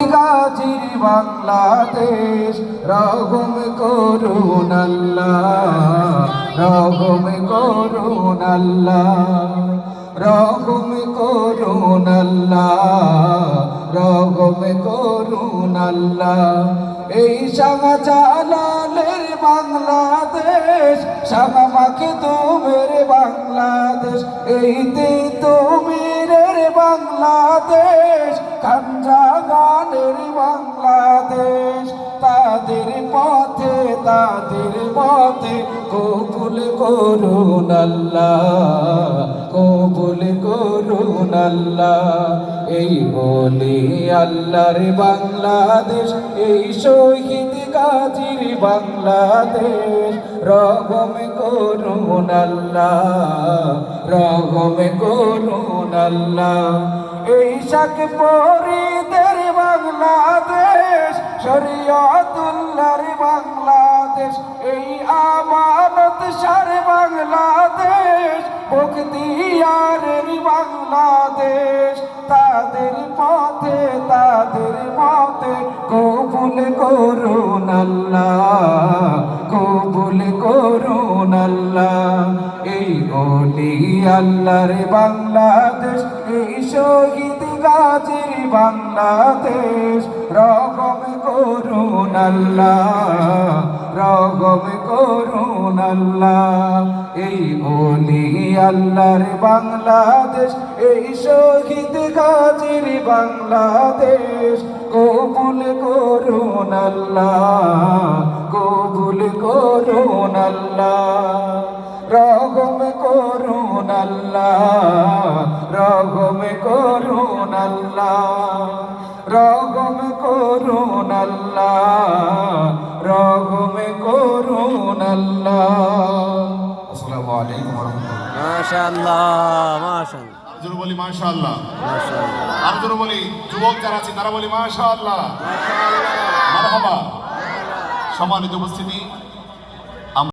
গাজীর বাংলাদেশ রহম করুন আল্লাহ, রহম করুন আল্লাহ, রহম করুন আল্লাহ, রহম করুন আল্লাহ। এই শাহজালালের বাংলাদেশ, শাহ মাখদুমের বাংলাদেশ, এই তিতুমীরের বাংলাদেশ, খানজাহানের বাংলাদেশ। তাদের পথে কবুল করুন আল্লাহ, কবুল করুন আল্লাহ। এই বলি আল্লাহর বাংলাদেশ, এই শহীদ গাজীর বাংলাদেশ রহম করুন আল্লাহ, রহম করুন আল্লাহ। এই শাক পরীদের বাংলাদেশ, শরীয়তুল্লাহর বাংলাদেশ, এই আমানত শাহর বাংলাদেশ, বখতিয়ারের বাংলাদেশ। তাদের পথে কবুল করুন আল্লাহ, কবুল করুন আল্লাহ। এই বলি আল্লাহর বাংলাদেশ, এই শহীদ গাজীর বাংলাদেশ রহম করুন আল্লাহ, রহম করুন আল্লাহ। এই বলি আল্লাহর বাংলাদেশ, এই শহীদ গাজীর বাংলাদেশ কবুল করুন আল্লাহ, কবুল করুন আল্লাহ। রহম করুন আল্লাহ, রহম করুন আল্লাহ, রহম করুন আল্লাহ, রহম করুন আল্লাহ। আসসালামু আলাইকুম ওয়া রাহমাতুল্লাহ। মাশাআল্লাহ, মাশাআল্লাহ। জোরে বলি মাশাআল্লাহ, আর জোরে বলি যুবক যারা আছে তারা বলি মাশাআল্লাহ, মারহাবা। সম্মানিত উপস্থিতি,